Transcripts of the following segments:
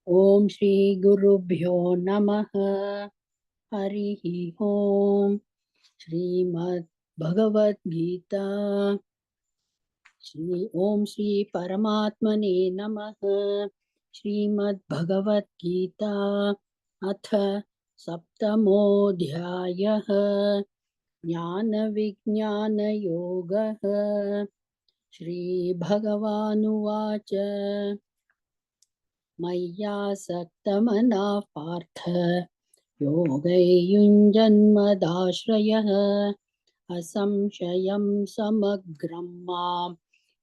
ओम श्री गुरुभ्यो नमः। हरि ओम। श्रीमद् भगवद गीता श्री परमात्मने नमः। श्रीमद् भगवद गीता अथ सप्तमोऽध्यायः। ज्ञान विज्ञान योगः। श्री भगवानुवाच मय्यासक्तमनः पार्थ योगैयुञ्जन्मदाश्रयः असंशयं समग्रं मां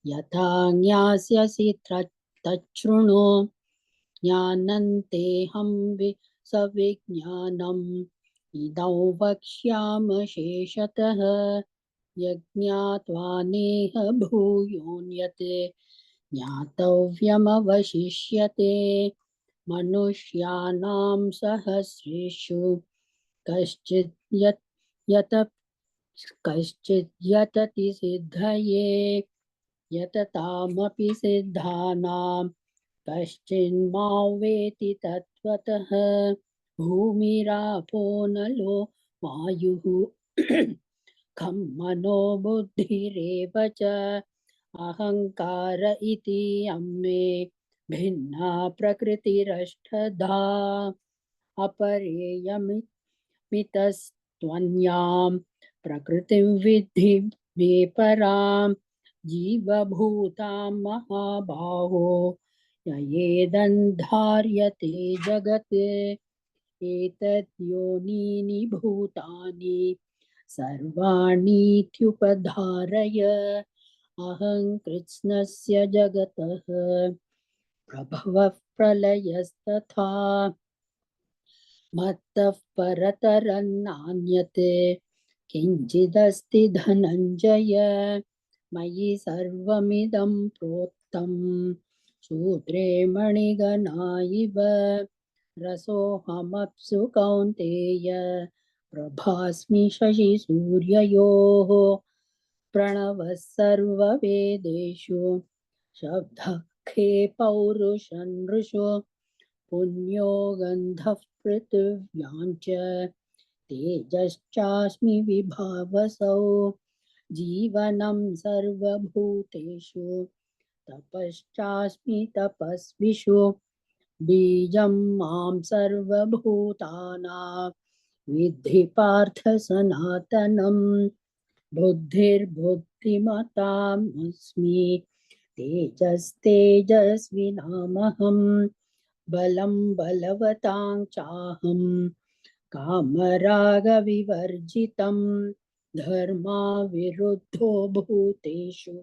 यथा ज्ञास्यसि तच्छृणु। ज्ञानन्तेऽहं सविज्ञानम् इदं वक्ष्यामशेषतः यज्ञात्वा नेह भूयोऽन्यत् ज्ञातव्यमवशिष्यते। मनुष्याणां सहस्रेषु कश्चित् यतति सिद्धये यततामपि सिद्धानां कश्चिन्मां वेति तत्त्वतः। भूमिरापो नलो वायुः खं मनो बुद्धिरेव च अहंकार इति अम्मे भिन्ना प्रकृतिरष्टधा। अपरेयमितस्त्वन्यां प्रकृतिं विद्धि मे परां जीवभूतां महाबाहो ययेदन्धार्यते जगत्। एतद्योनीनि भूतानि सर्वाणीत्युपधारय अहं कृत्स्नस्य जगतः प्रभवः प्रलयस्तथा मत्तः परतरं नान्यत् किञ्चिदस्ति धनञ्जय। मयि सर्वमिदं प्रोक्तं सूत्रे मणिगणा इव रसोऽहमप्सु कौन्तेय प्रभास्मि शशिसूर्ययोः। प्रणवः सर्ववेदेषु शब्दः खे पौरुषं नृषु पुण्यो गन्धः पृथिव्यां च तेजश्चास्मि विभावसौ। जीवनं सर्वभूतेषु तपश्चास्मि तपस्विषु बीजं मां सर्वभूतानां विद्धि पार्थ सनातनम्। बुद्धिर्बुद्धिमतामस्मि तेजस्तेजस्विनामहम् बलं बलवतां चाहं कामरागविवर्जितं धर्माविरुद्धो भूतेषु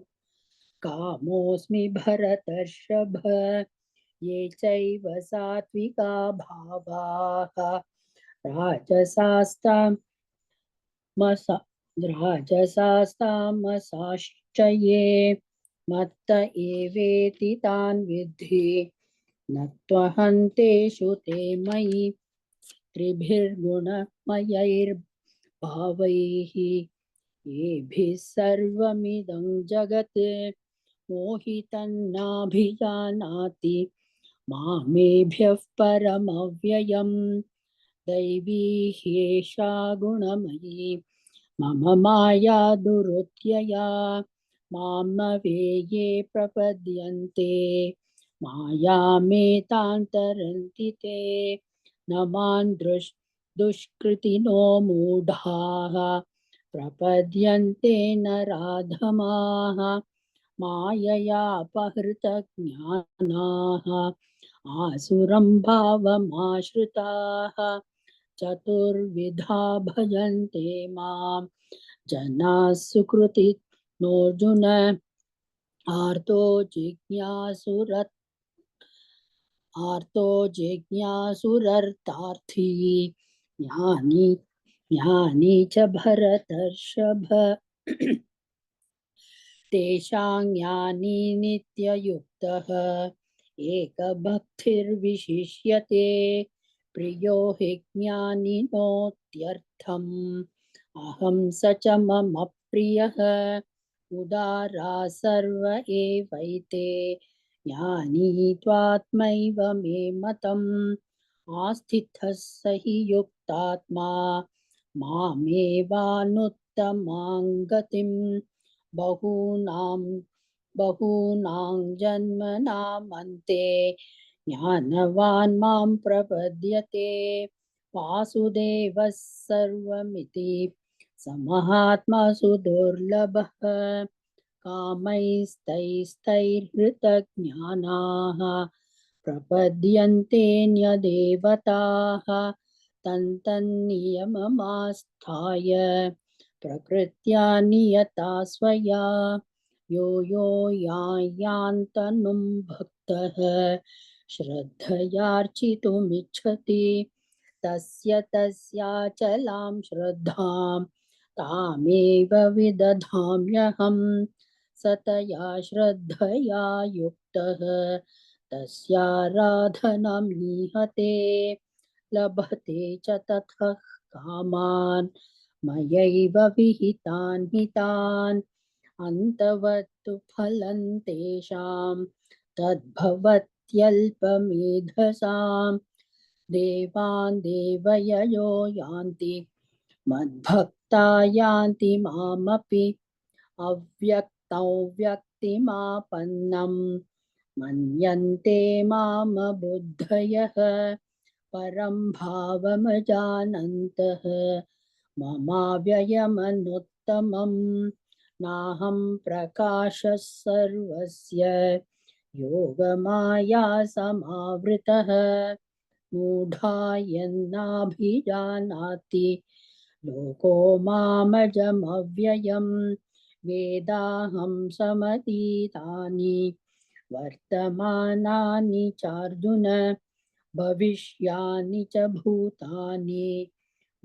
कामोऽस्मि भरतर्षभ। ये चैव सात्विका भावाः राजसास्तामसाश्च ये मत्त एवेति तान् विद्धि न त्वहन्तेषु ते मयि त्रिभिर्गुणमयैर्भावैः येभिः सर्वमिदं जगत् मोहितन्नाभिजानाति मामेभ्यः परमव्ययम्। दैवी ह्येषा गुणमयी मम माया दुरुत्यया मामवेये प्रपद्यन्ते मायामेतान्तरन्ति ते। न मां दुष्कृतिनो मूढाः प्रपद्यन्ते नराधमाः माययापहृतज्ञानाः आसुरं भावमाश्रिताः। चतुर्विधा भजन्ते मां जनाः सुकृतिनोऽर्जुन आर्तो जिज्ञासुरर्तार्थी ज्ञानी ज्ञानी च भरतर्षभ। तेषां ज्ञानी नित्ययुक्तः एकभक्तिर्विशिष्यते प्रियो हि ज्ञानिनोत्यर्थम् अहं स च मम प्रियः। उदारा सर्व एवैते ज्ञानी त्वात्मैव मे मतम् आस्थितः स हि युक्तात्मा मामेवानुत्तमां गतिं बहूनां जन्मनामन्ते ज्ञानवान् मां प्रपद्यते वासुदेवः सर्वमिति समहात्मासु दुर्लभः कामैस्तैस्तैर्हृतज्ञानाः प्रपद्यन्तेऽन्यदेवताः तन्तन्नियममास्थाय प्रकृत्या नियता स्वया यो यान्तनुं भक्तः श्रद्धयार्चितुमिच्छति तस्याचलां श्रद्धां तामेव विदधाम्यहम् सतया श्रद्धया युक्तः तस्याराधनमीहते लभते च ततः कामान् मयैव विहितान् हितान् अन्तवत्तु फलं तेषां तद्भवत्यल्पमेधसां देवान् देवययो यान्ति मद्भक्ता यान्ति मामपि अव्यक्तौ व्यक्तिमापन्नं मन्यन्ते मामबुद्धयः परं भावमजानन्तः ममाव्ययमनुत्तमम् नाहं प्रकाशः सर्वस्य योगमाया समावृतः मूढा यन्नाभिजानाति लोको मामजमव्ययम् वेदाहं समतीतानि वर्तमानानि चार्जुन भविष्यानि च भूतानि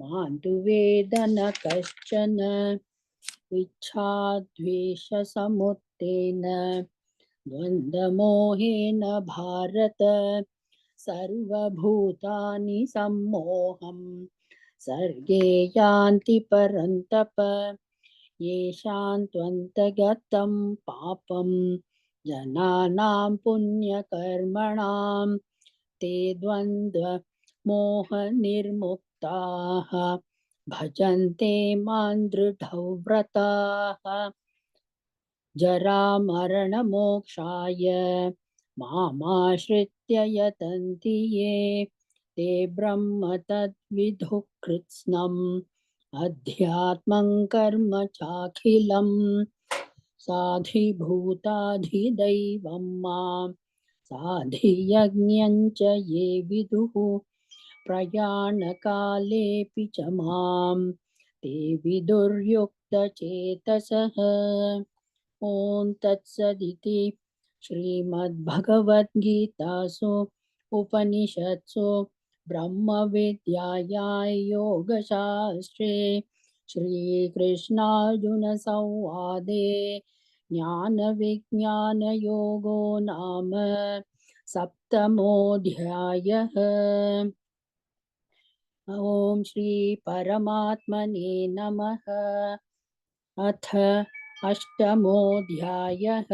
मां तु वेद न कश्चन इच्छाद्वेषसमुत्थेन द्वन्द्वमोहेन भारत सर्वभूतानि सम्मोहं सर्गे यान्ति परन्तप येषां त्वन्तगतं पापं जनानां पुण्यकर्मणां ते द्वन्द्वमोहनिर्मुक्ताः भजन्ते मां दृढव्रताः जरामरणमोक्षाय मामाश्रित्य यतन्ति ये ते ब्रह्म तद्विदुः कृत्स्नम् अध्यात्मं कर्म चाखिलम् साधिभूताधिदैवं मां साधियज्ञं च ये विदुः प्रयाणकालेऽपि च मां ते विदुर्युक्तचेतसः ॐ तत्सदिति श्रीमद्भगवद्गीतासु उपनिषत्सु ब्रह्मविद्यायां योगशास्त्रे श्रीकृष्णार्जुनसंवादे ज्ञानविज्ञानयोगो नाम सप्तमोऽध्यायः। ॐ श्री परमात्मने नमः। अथ अष्टमोऽध्यायः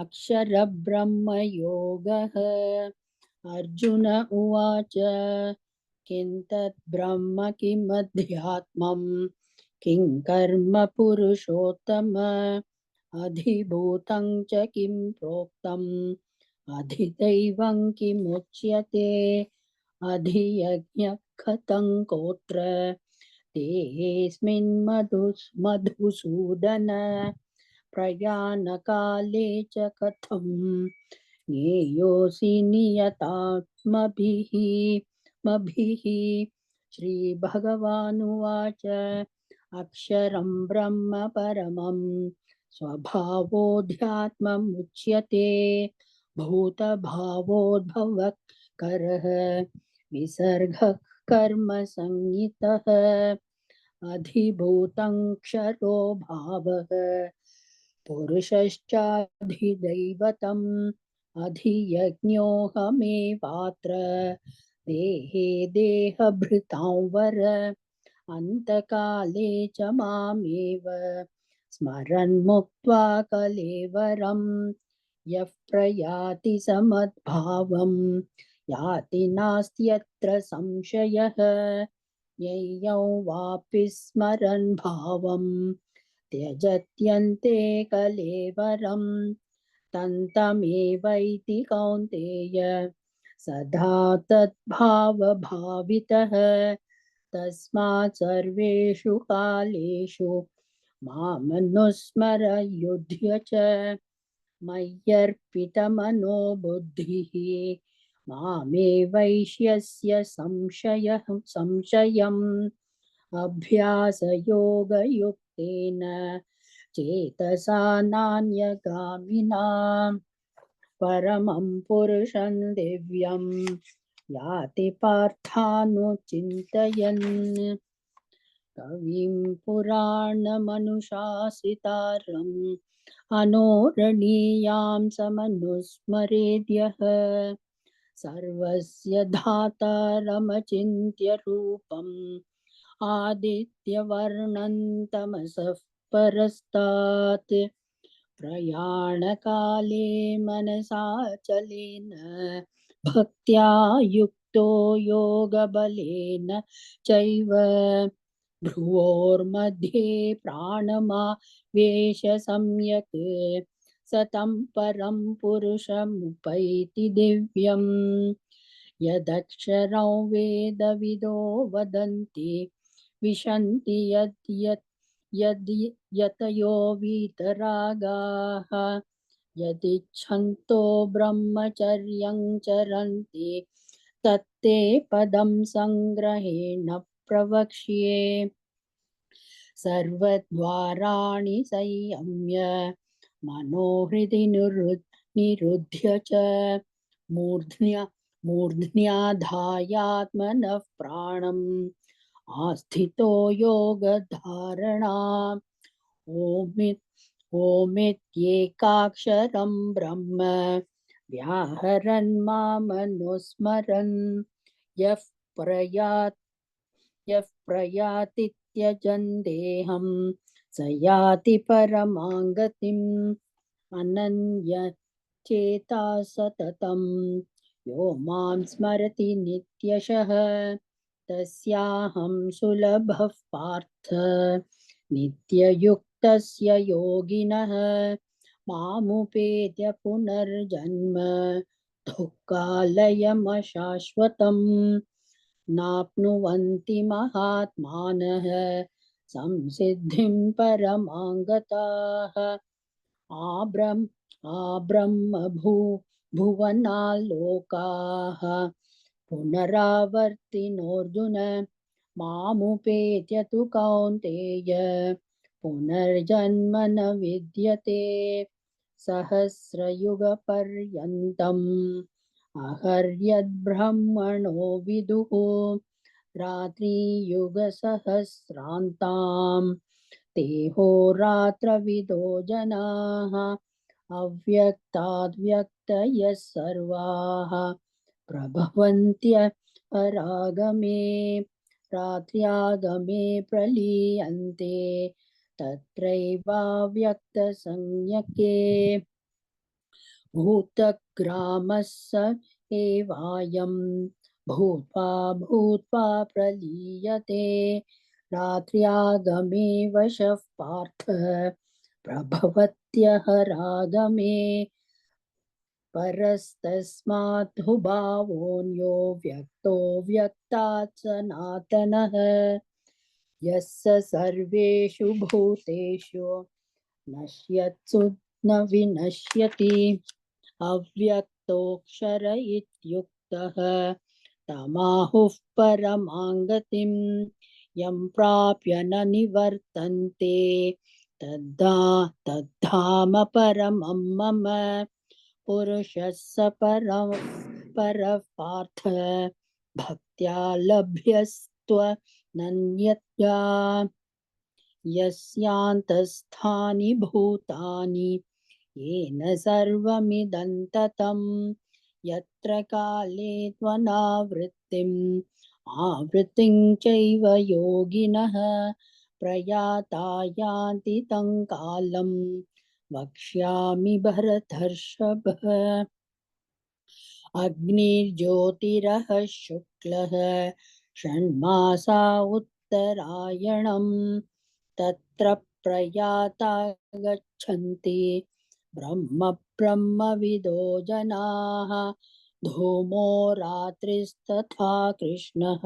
अक्षरब्रह्मयोगः। अर्जुन उवाच किं तत् ब्रह्म किमध्यात्मं किं कर्म पुरुषोत्तम अधिभूतं च किं प्रोक्तम् अधिदैवं किमुच्यते अधियज्ञः कथं कोत्र तेऽस्मिन् मधुसूदन प्रयाणकाले च कथं ज्ञेयोऽसि नियतात्मभिः मभिः। श्रीभगवानुवाच अक्षरं ब्रह्म परमं स्वभावोऽध्यात्ममुच्यते भूतभावोद्भवः करः विसर्गः कर्म संज्ञितः अधिभूतं क्षरो भावः पुरुषश्चाधिदैवतम् अधियज्ञोऽहमेवात्र देहे देहभृतां वर अन्तकाले च मामेव स्मरन् मुक्त्वा कलेवरम् यः प्रयाति समद्भावं याति नास्त्यत्र संशयः ययौ वापि स्मरन् भावं त्यजत्यन्ते कलेवरं तन्तमेवैति कौन्तेय सदा तद्भावभावितः तस्मात् सर्वेषु कालेषु मामनुस्मर युध्य च मय्यर्पितमनो बुद्धिः मामे वैश्यस्य संशयम् अभ्यासयोगयुक्तेन चेतसा नान्यगामिना परमं पुरुषं दिव्यं याति पार्थानुचिन्तयन् कविं पुराणमनुशासितारम् अनोरणीयां समनुस्मरेद्यः सर्वस्य धातारमचिन्त्य रूपम् आदित्यवर्णं तमसः परस्तात् प्रयाणकाले मनसाचलेन भक्त्या युक्तो योगबलेन चैव भ्रुवोर्मध्ये प्राणमावेश सम्यक् सतं परं पुरुषमुपैति दिव्यम् यदक्षरं वेदविदो वदन्ति विशन्ति यतयो वीतरागाः यदिच्छन्तो ब्रह्मचर्यं चरन्ति तत्ते पदं संग्रहेण प्रवक्ष्ये सर्वद्वाराणि संयम्य मनोहृदि निरुध्य च मूर्ध्न्याधायात्मनः प्राणम् आस्थितो योगधारणा ओमित्येकाक्षरं ब्रह्म व्याहरन् मामनुस्मरन् यः प्रयाति त्यजन् देहं स याति परमां गतिम् अनन्यचेता सततं यो मां स्मरति नित्यशः तस्याहं सुलभः पार्थ नित्ययुक्तस्य योगिनः मामुपेत्य पुनर्जन्म दुःखालयमशाश्वतम् नाप्नुवन्ति महात्मानः संसिद्धिं परमां गताः भुवनालोकाः पुनरावर्तिनोऽर्जुन मामुपेत्य तु कौन्तेय पुनर्जन्म न विद्यते सहस्रयुगपर्यन्तम् अहर्यद्ब्रह्मणो विदुः रात्रियुगसहस्रान्तां तेहोरात्रविदो जनाः अव्यक्ताद्व्यक्तयः सर्वाः प्रभवन्त्यपरागमे रात्र्यागमे प्रलीयन्ते तत्रैवाव्यक्तसंज्ञके भूतग्रामः स एवायं भूत्वा प्रलीयते रात्र्यागमे वशः पार्थ प्रभवत्यहरागमे परस्तस्मात् भावोऽन्यो व्यक्तो व्यक्तात् सनातनः यस्य सर्वेषु भूतेषु नश्यत्सु न विनश्यति अव्यक्तोऽक्षर इत्युक्तः तमाहुः परमां गतिं यं प्राप्य न निवर्तन्ते तद्धाम परमं मम पुरुषः स परः पार्थ भक्त्या लभ्यस्त्वनन्यया यस्यान्तस्थानि भूतानि येन सर्वमिदं ततं यत्र काले आवृत्तिं चैव योगिनः प्रयाता यान्ति तं कालं वक्ष्यामि भरतर्षभ। अग्निर्ज्योतिरः शुक्लः षण्मासा उत्तरायणम् तत्र प्रयाता गच्छन्ति ब्रह्म ब्रह्मविदो जनाः। धूमो रात्रिस्तथा कृष्णः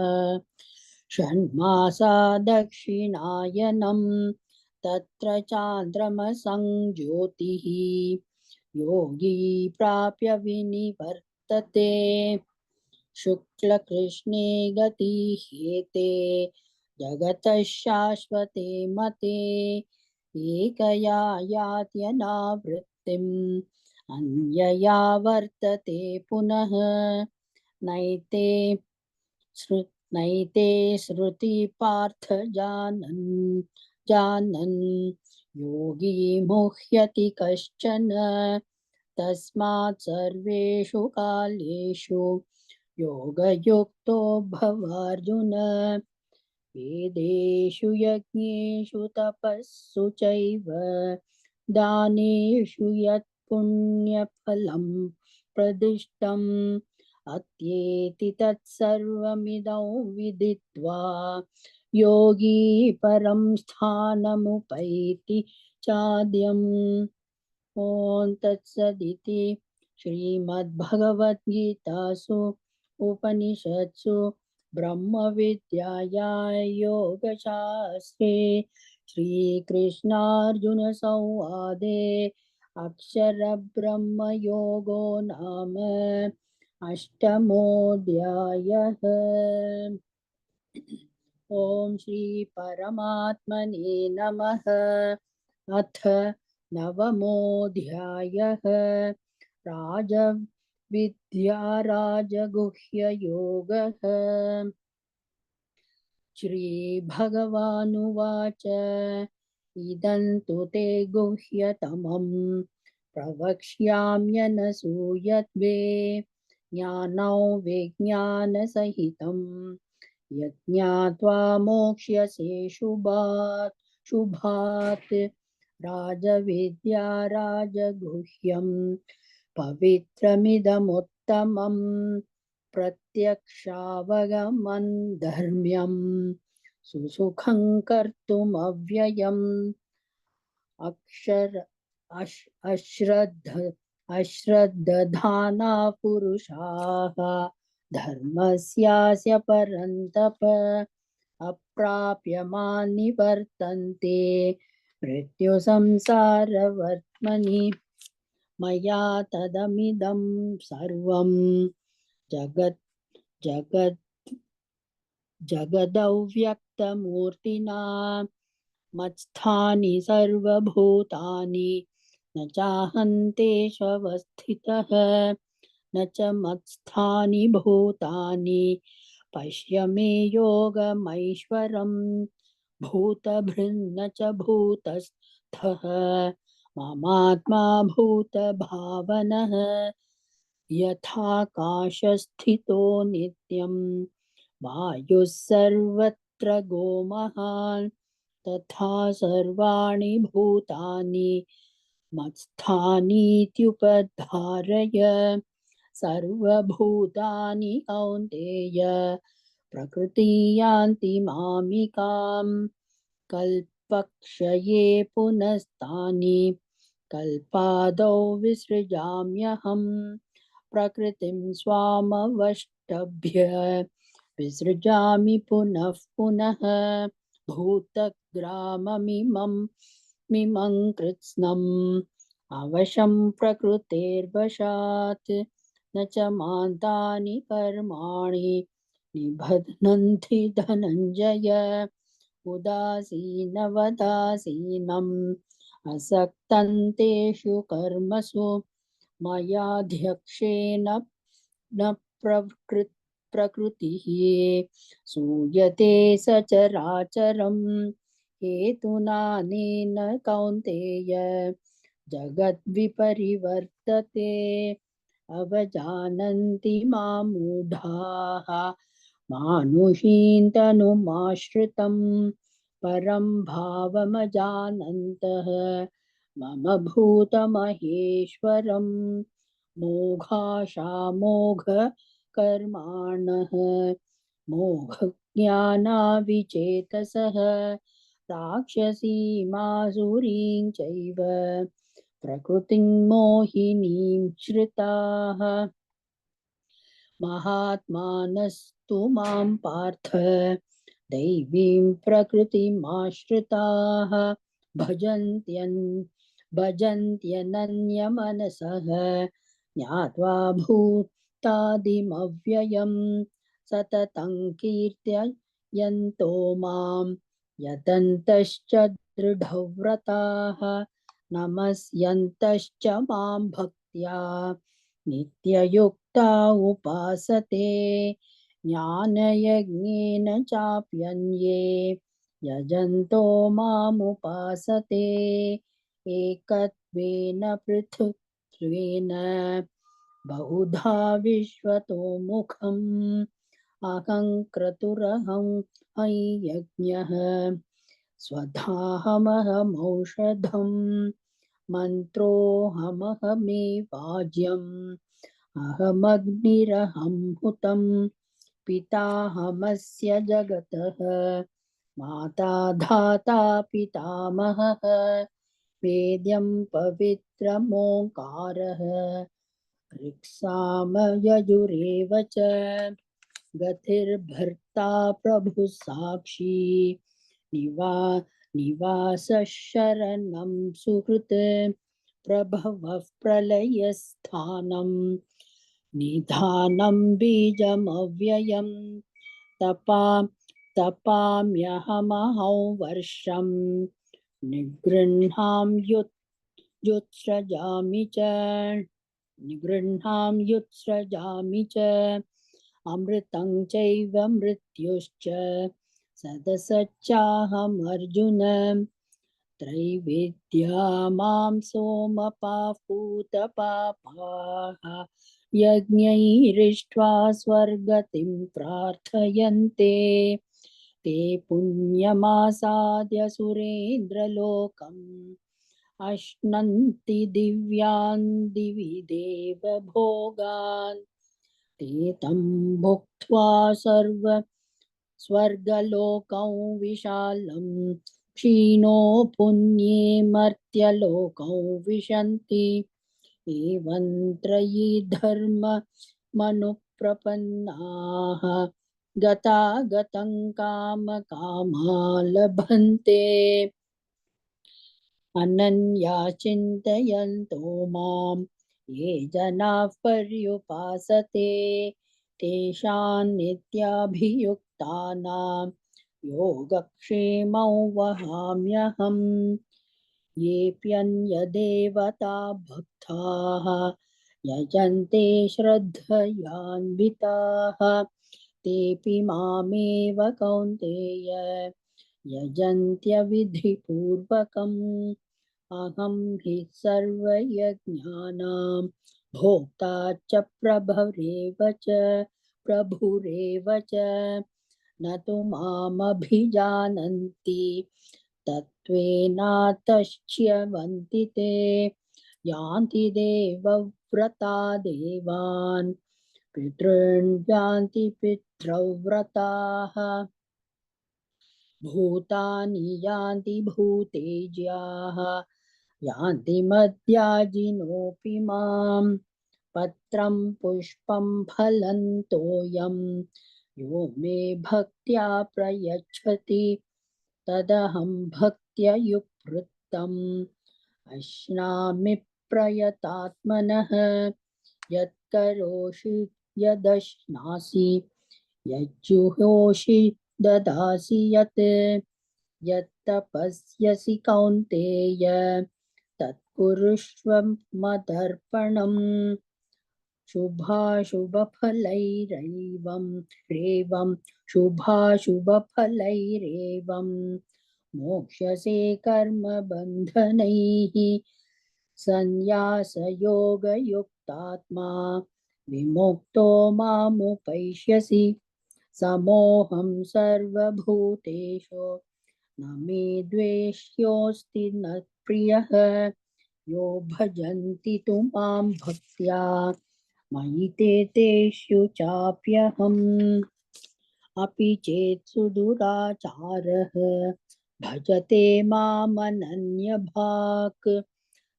षण्मासा दक्षिणायनम् तत्र चान्द्रमसं ज्योतिः योगी प्राप्य विनिवर्तते। शुक्लकृष्णे गतिह्येते जगतः शाश्वते मते एकया यात्यनावृत्तिम् अन्यया वर्तते पुनः। नैते श्रुति पार्थ जानन् योगी मुह्यति कश्चन। तस्मात् सर्वेषु कालेषु योगयुक्तो भवार्जुन। वेदेषु यज्ञेषु तपस्सु चैव दानेषु यत् पुण्यफलं प्रदिष्टम् अत्येति तत्सर्वमिदं विदित्वा योगी परं स्थानमुपैति चाद्यम्। ॐ तत्सदिति श्रीमद्भगवद्गीतासु उपनिषत्सु ब्रह्मविद्यायां योगशास्त्रे श्रीकृष्णार्जुनसंवादे अक्षरब्रह्मयोगो नाम अष्टमोऽध्यायः। ॐ श्री परमात्मने नमः। अथ नवमोऽध्यायः। राजविद्या राजगुह्ययोगः। श्रीभगवानुवाच इदं तु ते गुह्यतमं प्रवक्ष्याम्यनसूयत्वे ज्ञानौ विज्ञानसहितं यज्ञात्वा मोक्ष्यसे शुभात्। राजविद्या राजगुह्यं पवित्रमिदमुत्तमं प्रत्यक्षावगमं धर्म्यं सुसुखं कर्तुमव्ययम्। अश्रद्धधाना पुरुषाः धर्मस्यास्य परन्तप अप्राप्य मां निवर्तन्ते मृत्युसंसारवर्त्मनि। मया तदमिदं सर्वं जगदव्यक्तमूर्तिना मत्स्थानि सर्वभूतानि न चाहन्तेष्वस्थितः न च मत्स्थानि भूतानि पश्य मे योगमैश्वरम्। भूतभृन्न च भूतस्थः ममात्मा भूतभावनः यथाकाशस्थितो नित्यं वायुः सर्वत्र गोमहान् तथा सर्वाणि भूतानि मत्स्थानीत्युपधारय। सर्वभूतानि कौन्तेय प्रकृति यान्ति मामिकाम् कल्पक्षये पुनस्तानि कल्पादौ विसृजाम्यहम्। प्रकृतिं स्वामवष्टभ्य विसृजामि पुनः पुनः भूतग्राममिमं कृत्स्नम् अवशं प्रकृतेर्वशात् न च मान्तानि कर्माणि निबध्नन्ति धनञ्जय। उदासीनवदासीनम् असक्तं तेषु कर्मसु मयाध्यक्षेण न प्रकृतिः सूयते सचराचरम्। हेतुनानेन कौन्तेय जगद्विपरिवर्तते अवजानन्ति मां मूढाः मानुषीं तनुमाश्रितं परं भावमजानन्तः मम भूतमहेश्वरं मोघाशामोघकर्माणः मोघज्ञानाविचेतसः राक्षसीमासुरीं चैव प्रकृतिं मोहिनीं श्रिताः महात्मानस्तु मां पार्थ दैवीं प्रकृतिमाश्रिताः भजन्त्यनन्यमनसः ज्ञात्वा भूतादिमव्ययं सततं कीर्तयन्तो मां यतन्तश्च दृढव्रताः नमस्यन्तश्च मां भक्त्या नित्ययुक्ता उपासते ज्ञानयज्ञेन चाप्यन्ये यजन्तो मामुपासते एकत्वेन पृथक्त्वेन बहुधा विश्वतो मुखम् अहं क्रतुरहं यज्ञः स्वधाहमहमौषधम् मन्त्रोऽहमहमेवाज्यम् अहमग्निरहं हुतं पिताहमस्य जगतः माता धाता पितामहः वेद्यं पवित्रमोङ्कारः ऋक्सामयजुरेव च गतिर्भर्ता प्रभुः साक्षी निवासः शरणं सुहृत् प्रभवः प्रलयस्थानं निधानं बीजमव्ययं तपाम्यहमहं वर्षं निगृह्णाम्युत्सृजामि च अमृतं चैव मृत्युश्च सदसच्चाहमर्जुन त्रैवेद्या मां सोमपापूतपापाः यज्ञैरिष्ट्वा स्वर्गतिं प्रार्थयन्ते ते पुण्यमासाद्य सुरेन्द्रलोकम् अश्नन्ति दिव्यान् दिवि देव भोगान् ते तं भुक्त्वा स्वर्गलोकं विशालं क्षीणो पुण्ये मर्त्यलोकं विशन्ति एवं त्रयी धर्ममनुप्रपन्नाः गतागतं कामकामा लभन्ते अनन्या चिन्तयन्तो मां ये जनाः पर्युपासते तेषां नित्याभियुक्तानां योगक्षेमं वहाम्यहम् येऽप्यन्यदेवता भक्ताः यजन्ते श्रद्धयान्विताः तेऽपि मामेव कौन्तेय यजन्त्यविधिपूर्वकम् अहं हि सर्वयज्ञानां भोक्ता च प्रभुरेव च न तु मामभिजानन्ति तत्त्वेनातश्च्यवन्ति ते यान्ति देवव्रता देवान् पितॄन् यान्ति पितृव्रताः भूतानि यान्ति भूतेज्याः यान्ति मद्याजिनोऽपि मां पत्रं पुष्पं फलं तोयं यो मे भक्त्या प्रयच्छति तदहं भक्त्या युक्तम् अश्नामि प्रयतात्मनः यत्करोषि यदश्नासि यज्जुहोषि ददासि यत्तपस्यसि कौन्तेय तत्कुरुष्व मदर्पणम् शुभाशुभफलैरेवं मोक्ष्यसे कर्मबन्धनैः संन्यासयोगयुक्तात्मा विमुक्तो मामुपैष्यसि समोऽहं सर्वभूतेषु न मे द्वेष्योऽस्ति न प्रियः यो भजन्ति तु मां भक्त्या मयि ते तेषु चाप्यहम् अपि चेत् सुदुराचारः भजते मामनन्यभाक्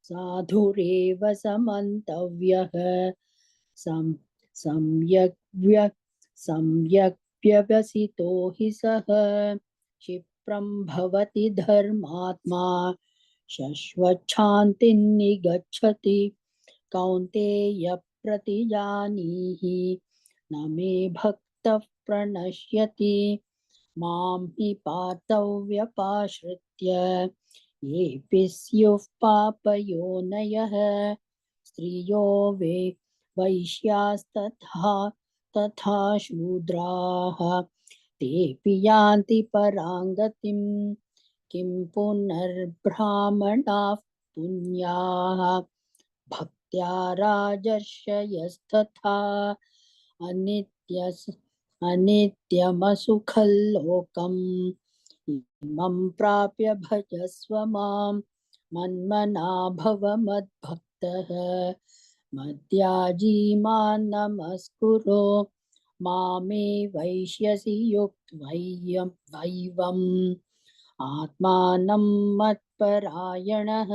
साधुरेव समन्तव्यः सं सम्यक् व्यवसितो हि सः क्षिप्रं भवति धर्मात्मा शश्वच्छान्तिं निगच्छति कौन्तेय प्रतिजानीहि न मे भक्तः प्रणश्यति मां हि पार्थव्यपाश्रित्य येऽपि स्युः पापयोनयः स्त्रियो वैश्यास्तथा शूद्राः तेऽपि यान्ति परां गतिं किं पुनर्ब्राह्मणाः पुण्याः भक्त्या राजर्षयस्तथा अनित्यमसुखल्लोकम् इमं प्राप्य भजस्व मां मन्मना भव मद्भक्तः मद्याजी मां नमस्कुरु मामे वैष्यसि युक्त्वैवम् आत्मानं मत्परायणः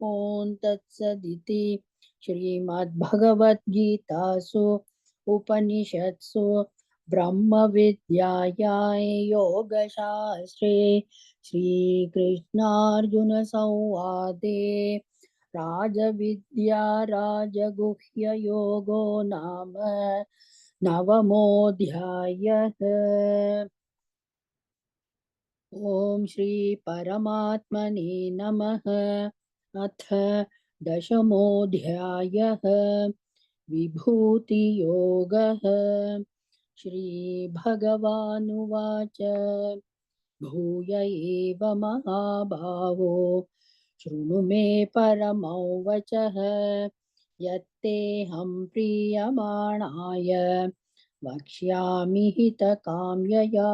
ॐ तत्सदिति श्रीमद्भगवद्गीतासु उपनिषत्सु ब्रह्मविद्यायां योगशास्त्रे श्रीकृष्णार्जुनसंवादे राजविद्या राजगुह्ययोगो नाम नवमोऽध्यायः। ॐ श्री परमात्मने नमः। अथ दशमोऽध्यायः विभूतियोगः। श्रीभगवानुवाच भूय एव महाबाहो शृणु मे परमौ वचः यत्तेऽहं प्रीयमाणाय वक्ष्यामि हितकाम्यया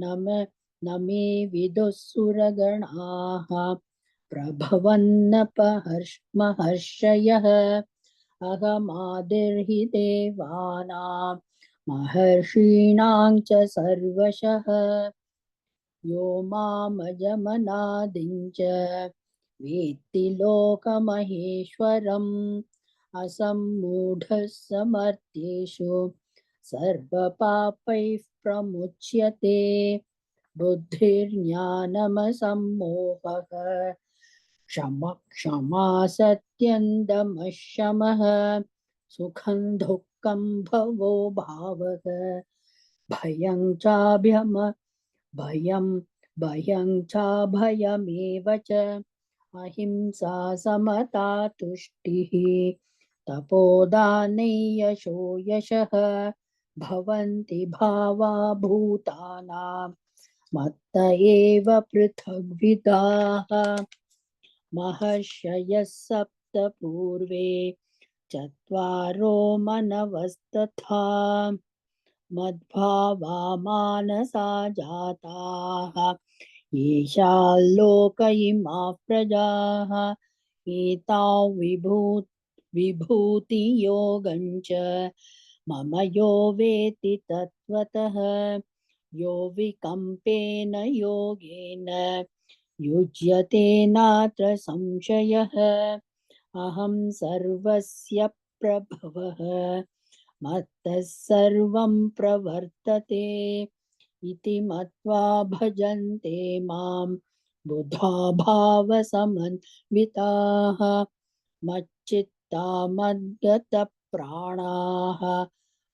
न मे विदुःसुरगणाः प्रभवन्नपहर्षयः अहमादिर्हि देवानां महर्षीणां च सर्वशः यो मामजमनादिं च वेत्ति लोकमहेश्वरम् असम्मूढः समर्थ्येषु सर्वपापैः प्रमुच्यते बुद्धिर्ज्ञानमसम्मोहः क्षमा सत्यं दमः शमः सुखं दुःखं भवो भावः भयं चाभयमेव च अहिंसा समता तुष्टिः तपोदाने यशो यशः भवन्ति भावा भूतानां मत्त एव पृथग्विधाः महर्षयः सप्त पूर्वे चत्वारो मनवस्तथा मद्भावा मानसा जाताः येषाल्लोक इमाः प्रजाः एतां विभूतियोगं च मम यो वेत्ति तत्त्वतः यो विकम्पेन योगेन युज्यते नात्र संशयः अहं सर्वस्य प्रभवः मत्तः सर्वं प्रवर्तते इति मत्वा भजन्ते मां बुधा भावसमन्विताः मच्चित्ता मद्गतप्राणाः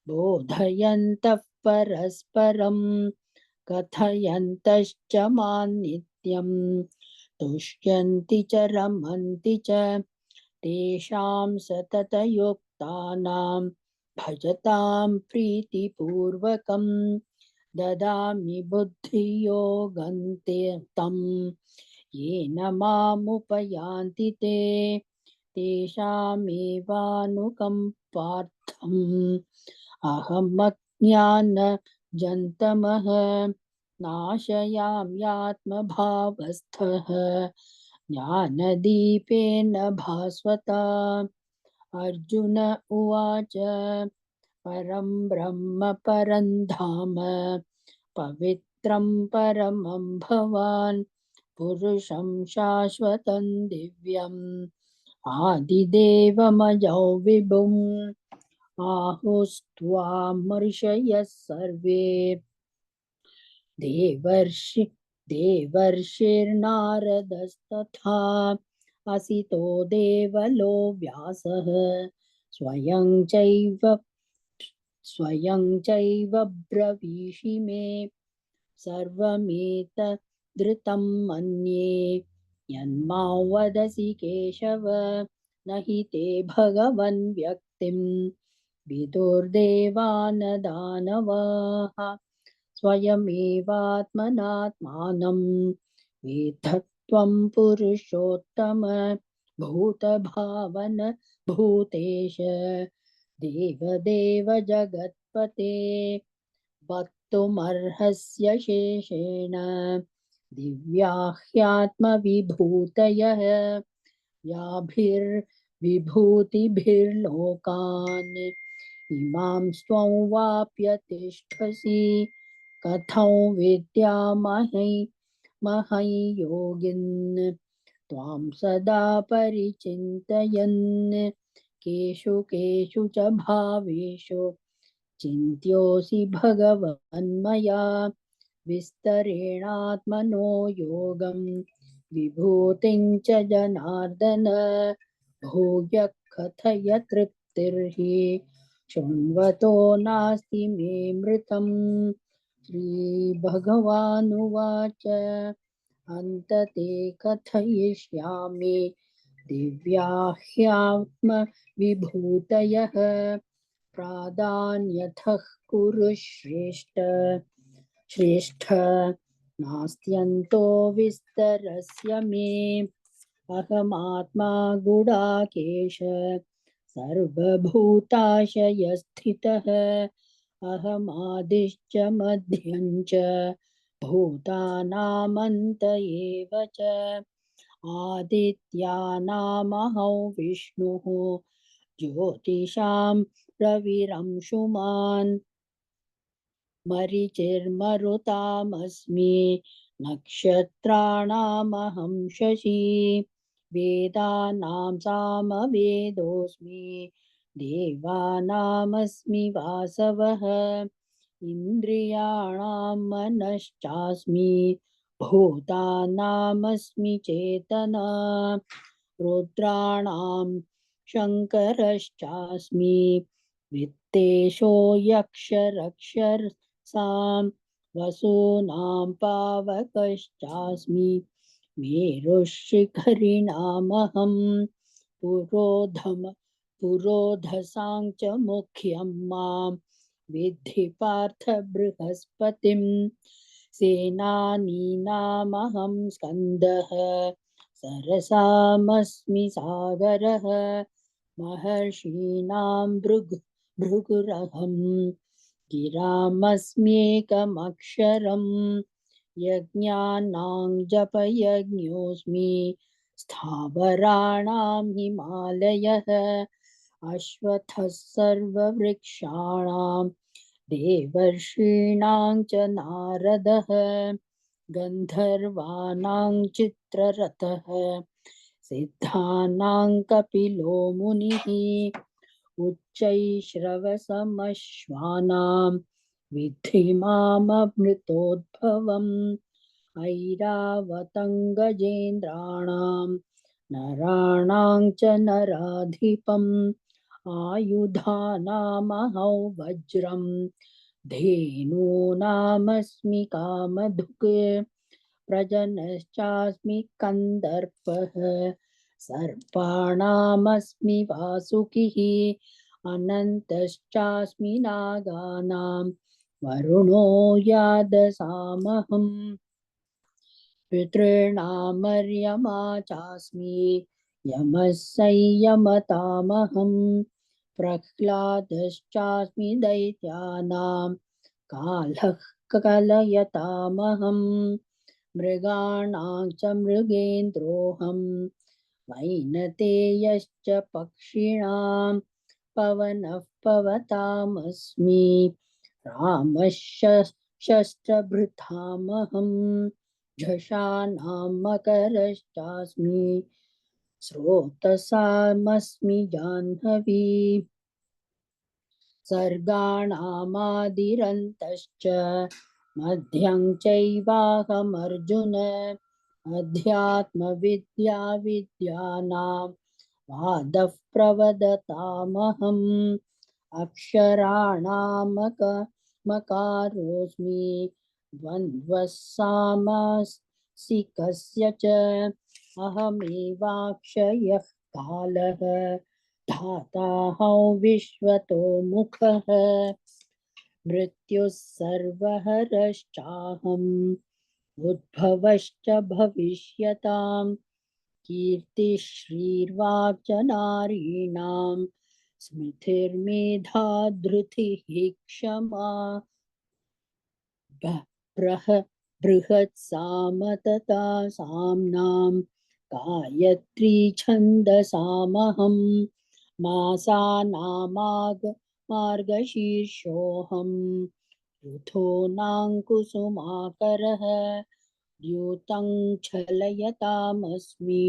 बोधयन्तः परस्परं कथयन्तश्च मां नित्यं तुष्यन्ति च रमन्ति च तेषां सततयुक्तानां भजतां प्रीतिपूर्वकं ददामि बुद्धियोगं तं येन मामुपयान्ति ते तेषामेवानुकम्पार्थम् अहमज्ञानजन्तमः नाशयाम्यात्मभावस्थः ज्ञानदीपेन भास्वता। अर्जुन उवाच परं ब्रह्म परं धाम पवित्रं परमं भवान् पुरुषं शाश्वतं दिव्यम् आदिदेवमजौ विभुम् आहुस्त्वामर्षयः सर्वे देवर्षिर्नारदस्तथा असितो देवलो व्यासः स्वयं चैव ब्रवीषि मे सर्वमेतदृतं मन्ये यन्मां वदसि केशव न हि ते भगवन् व्यक्तिं विदुर्देवानदानवाः स्वयमेवात्मनात्मानं वेत्थत्वं पुरुषोत्तम भूतभावन भूतेश देवदेव जगत्पते वक्तुमर्हस्य शेषेण दिव्या ह्यात्मविभूतयः याभिर्विभूतिभिर्लोकान् इमां त्वं वाप्य तिष्ठसि कथं विद्यामहै योगिन् त्वां सदा परिचिन्तयन् केषु केषु च भावेषु चिन्त्योऽसि भगवन्मया विस्तरेणात्मनो योगं विभूतिं च जनार्दन भूय कथय तृप्तिर्हि शृण्वतो नास्ति मे मृतम्। श्रीभगवानुवाच अन्तते कथयिष्यामि दिव्या ह्यात्मविभूतयः प्राधान्यतः कुरु श्रेष्ठ नास्त्यन्तो विस्तरस्य मे अहमात्मा गुडाकेश सर्वभूताशयस्थितः अहमादिश्च मध्यं च भूतानामन्त एव च आदित्यानामहं विष्णुः ज्योतिषां रविरंशुमान् मरीचिर्मरुतामस्मि नक्षत्राणामहं शशी वेदानां सामवेदोऽस्मि देवानामस्मि वासवः इन्द्रियाणां मनश्चास्मि भूतानामस्मि चेतना रुद्राणां शङ्करश्चास्मि वित्तेषो यक्षरक्षसां वसूनां पावकश्चास्मि मेरुशिखरिणामहं पुरोधसां च मुख्यं मां विद्धि पार्थ बृहस्पतिं सेनानीनामहं स्कन्दः सरसामस्मि सागरः महर्षीणां भृगुरहं गिरामस्म्येकमक्षरम् यज्ञानां जपयज्ञोऽस्मि स्थावराणां हिमालयः अश्वत्थः सर्ववृक्षाणां देवर्षीणां च नारदः गन्धर्वाणां चित्ररथः सिद्धानां कपिलो मुनिः उच्चैश्रवसमश्वानां विद्धि माममृतोद्भवम् ऐरावतं गजेन्द्राणां नराणां च नराधिपम् आयुधानामहं वज्रं धेनूनामस्मि कामधुक् प्रजनश्चास्मि कन्दर्पः सर्पाणामस्मि वासुकिः अनन्तश्चास्मि नागानां वरुणो यादसामहम् पितॄणामर्यमा चास्मि यमः संयमतामहं प्रह्लादश्चास्मि दैत्यानां कालः कलयतामहम् मृगाणां च मृगेन्द्रोऽहं वैनतेयश्च पक्षिणां पवनः पवतामस्मि रामश्च शस्त्रभृतामहं झषाणां मकरश्चास्मि स्रोतसामस्मि जाह्नवी सर्गाणामादिरन्तश्च मध्यं चैवाहमर्जुन अध्यात्मविद्या विद्यानां वादः प्रवदतामहम् मकारोऽस्मि द्वन्द्वः सामसिकस्य च अहमेवाक्षयः कालः धाताहं विश्वतो मुखः मृत्युः सर्वहरश्चाहम् उद्भवश्च भविष्यतां कीर्तिश्रीर्वाक् च नारीणां स्मृतिर्मेधा धृतिः क्षमा बृहत्साम तथा साम्नां गायत्री छन्दसामहं मार्गशीर्षोऽहं ऋतूनाङ्कुसुमाकरः द्यूतं छलयतामस्मि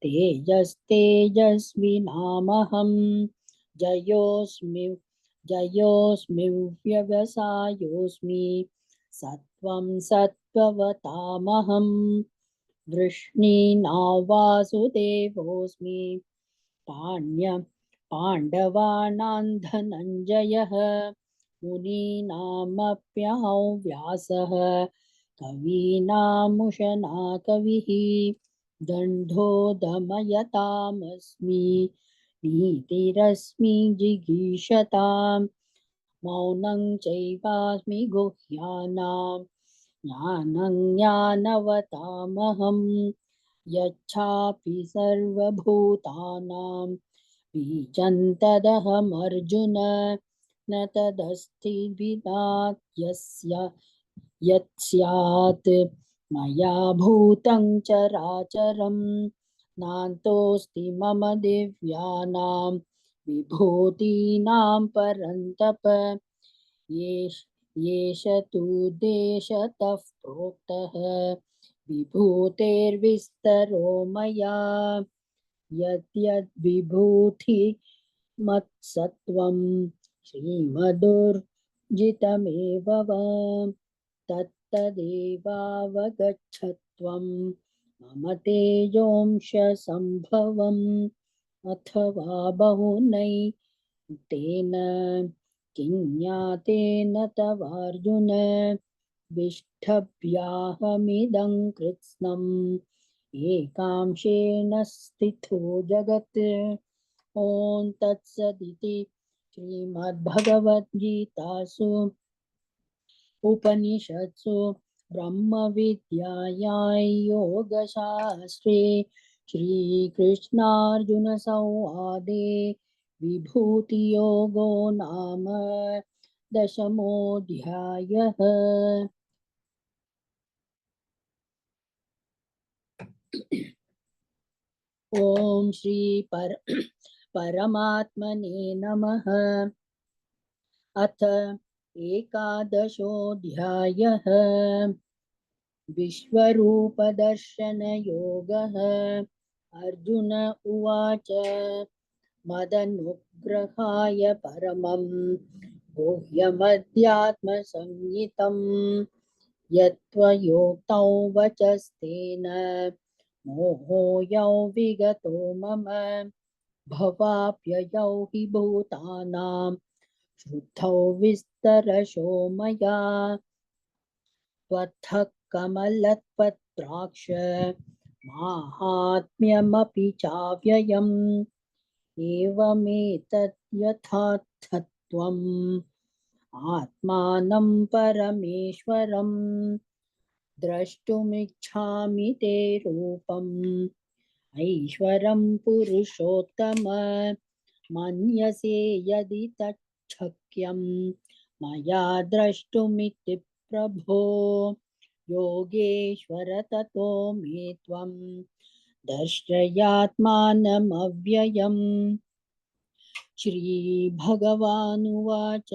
तेजस्तेजस्विनामहं जयोऽस्मि व्यवसायोऽस्मि सत्त्वं सत्त्ववतामहं वृष्णीनां वासुदेवोऽस्मि पाण्डवानां धनञ्जयः मुनीनामप्यहं व्यासः कवीनामुशना कविः दण्डो दमयतामस्मि नीतिरस्मि जिगीषतां मौनं चैवास्मि गुह्यानां ज्ञानं ज्ञानवतामहं यच्छापि सर्वभूतानां बीजं तदहमर्जुन न तदस्ति विना यत् स्यात् मया भूतं चराचरं नान्तोऽस्ति मम दिव्यानां विभूतीनां परन्तप येष तु देशतः प्रोक्तः विभूतेर्विस्तरो मया यद्यद्विभूति मत्सत्त्वं श्रीमदुर्जितमेव वा तत्तदेवावगच्छत्वं मम तेजोंश संभवम् अथवा बहुनैतेन किं ज्ञातेन तवार्जुन विष्टभ्याहमिदं कृत्स्नम् एकांशेन स्थितो जगत् ॐ तत्सदिति श्रीमद्भगवद्गीतासु उपनिषत्सु ब्रह्मविद्यायां योगशास्त्रे श्रीकृष्णार्जुनसंवादे विभूतियोगो नाम दशमोऽध्यायः। ॐ श्री परमात्मने नमः। अथ एकादशोऽध्यायः। विश्वरूपदर्शनयोगः। अर्जुन उवाच मदनुग्रहाय परमं गुह्यमध्यात्मसंज्ञितं यत्त्वयोक्तौ वचस्तेन मोहोऽयौ विगतो मम भवाप्ययौ हि भूतानां श्रुतौ विस्तरशो मया त्वत्थ कमलपत्राक्ष माहात्म्यमपि चाव्ययम् एवमेतत् यथार्थत्वम् आत्मानं परमेश्वरं द्रष्टुमिच्छामि ते रूपम् ऐश्वरं पुरुषोत्तम मन्यसे यदि तच्छक्यं मया द्रष्टुमिति प्रभो योगेश्वर ततो मे त्वं दर्शयात्मानमव्ययम्। श्रीभगवानुवाच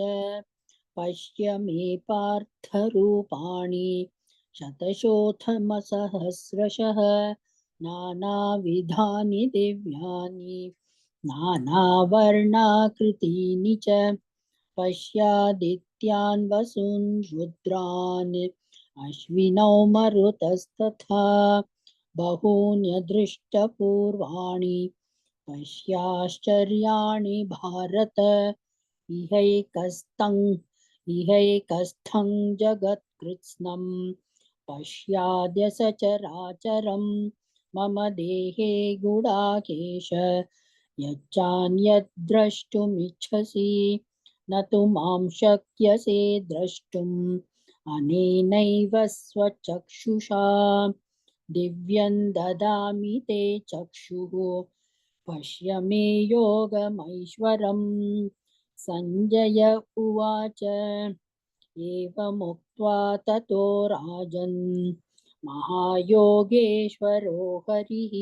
पश्य मे पार्थरूपाणि शतशोऽथमसहस्रशः नानाविधानि दिव्यानि नानावर्णाकृतीनि च। पश्यादित्यान् वसून् रुद्रान् अश्विनौ मरुतस्तथा बहून्यदृष्टपूर्वाणि पश्याश्चर्याणि भारत। इहैकस्थं जगत्कृत्स्नं पश्याद्य सचराचरं मम देहे गुडाकेश यच्चान्यद्द्रष्टुमिच्छसि न तु मां शक्यसे द्रष्टुम् अनेनैव स्वचक्षुषा। दिव्यं ददामि ते चक्षुः पश्य मे योगमैश्वरम्। सञ्जय उवाच एवमुक्त्वा ततो राजन् महायोगेश्वरो हरिः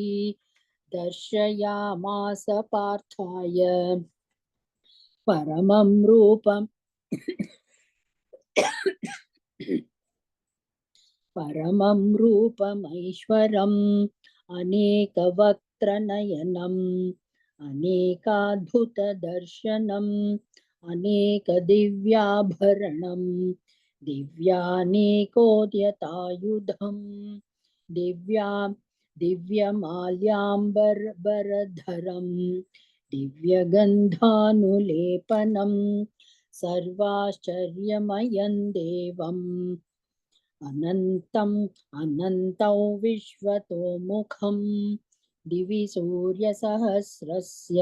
दर्शयामास पार्थाय परमं रूपम् परमं रूपमैश्वरम् अनेकवक्त्रनयनम् अनेकाद्भुतदर्शनम् अनेकदिव्याभरणम् दिव्यानेकोद्यतायुधम् दिव्यमाल्याम्बरधरम् दिव्यगन्धानुलेपनम् सर्वाश्चर्यमयं देवम् अनन्तौ विश्वतोमुखं दिवि सूर्यसहस्रस्य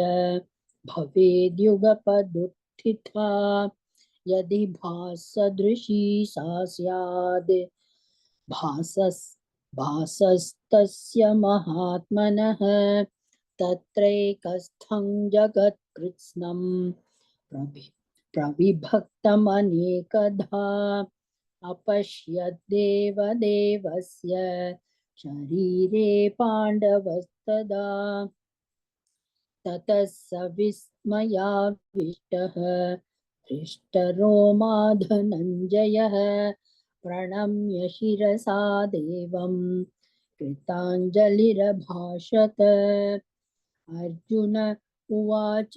भवेद्युगपदुत्थिता यदि भासदृशी सा स्याद् भासस्तस्य महात्मनः तत्रैकस्थं जगत्कृत्स्नं प्रविभक्तमनेकधा अपश्यद्देवदेवस्य शरीरे पाण्डवस्तदा। ततः स विस्मयाविष्टः हृष्टरोमा धनञ्जयः प्रणम्य शिरसा देवं कृताञ्जलिरभाषत। अर्जुन उवाच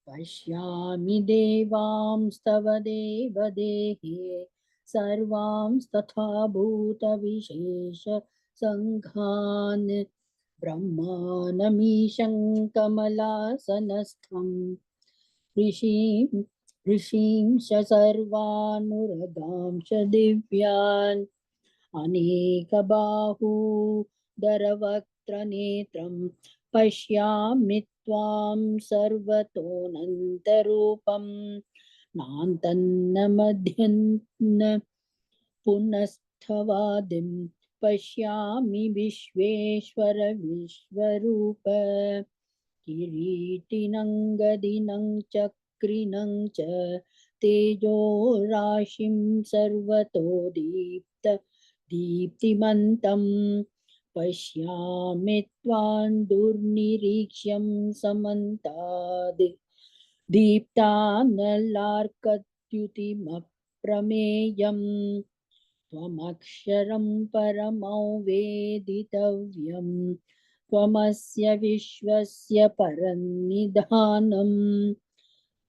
पश्यामि देवांस्तव देवदेहे सर्वांस्तथा भूतविशेषसङ्घान् ब्रह्मानमीशं कमलासनस्थं ऋषींश सर्वानुरगांश दिव्यान् अनेकबाहूदरवक्त्रनेत्रं पश्यामि त्वां सर्वतोऽनन्तरूपं नान्तन्न मध्यन्न पुनस्तवादिं पश्यामि विश्वेश्वर विश्वरूप। किरीटिनं गदिनं चक्रिणं च तेजो राशिं सर्वतो दीप्तिमन्तं पश्यामि त्वां दुर्निरीक्ष्यं समन्ताद् दीप्तानलार्कद्युतिमप्रमेयम् त्वमक्षरं परमौ वेदितव्यं त्वमस्य विश्वस्य परन्निधानम्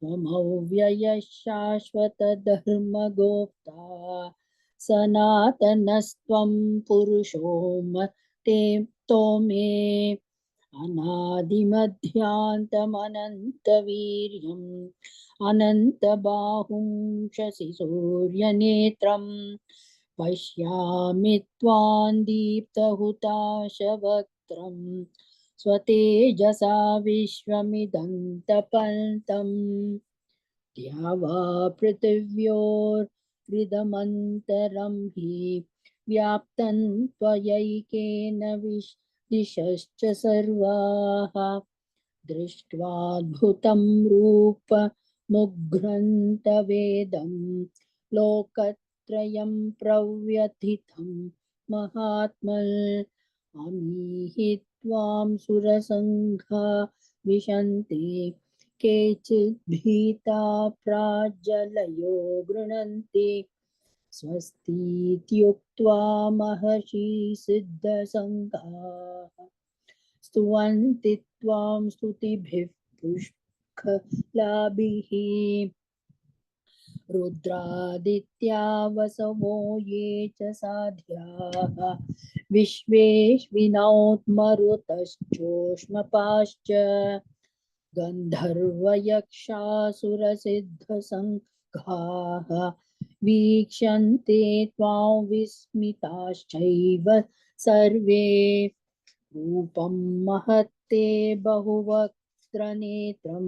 त्वमव्ययः शाश्वतधर्मगोप्ता सनातनस्त्वं पुरुषो मे अनादिमध्यान्तमनन्तवीर्यम् अनन्तबाहुं शशिसूर्यनेत्रं पश्यामि त्वां दीप्तहुताशवक्त्रं स्वतेजसा विश्वमिदन्तपन्तम् द्यावा पृथिव्योर्हृदमन्तरं हि व्याप्तं त्वयैकेन दिशश्च सर्वाः दृष्ट्वाद्भुतं रूपमुग्रन्थवेदं लोकत्रयं त्रयं प्रव्यथितं महात्मन् अमीहि त्वां सुरसङ्घा विशन्ति केचिद् भीता प्राज्वलयो गृह्णन्ति स्वस्तीत्युक्त्वा महर्षि सिद्धसङ्घाः स्तुवन्ति त्वां स्तुतिभिः पुष्कलाभिः रुद्रादित्या वसवो ये च साध्याः विश्वेश्विनोत्मरुतश्चोष्मपाश्च गन्धर्वयक्षासुरसिद्धसङ्घाः वीक्षन्ते त्वां विस्मिताश्चैव सर्वे रूपं महत्ते बहुवक्त्रनेत्रं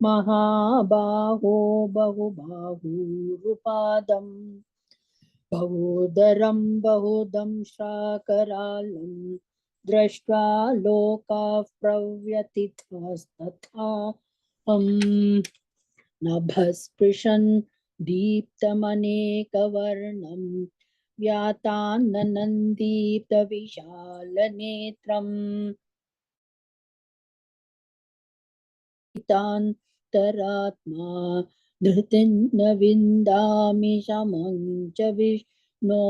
महाबाहो बहुबाहुरुपादं बहुदरं बहुदंष्ट्राकरालं दृष्ट्वा लोकाः प्रव्यथितास्तथा नभस्पृशन् दीप्तमनेकवर्णं व्याताननन्दीप्तविशालनेत्रम् तान्तरात्मा धृतिं न विन्दामि शमं च विष्णो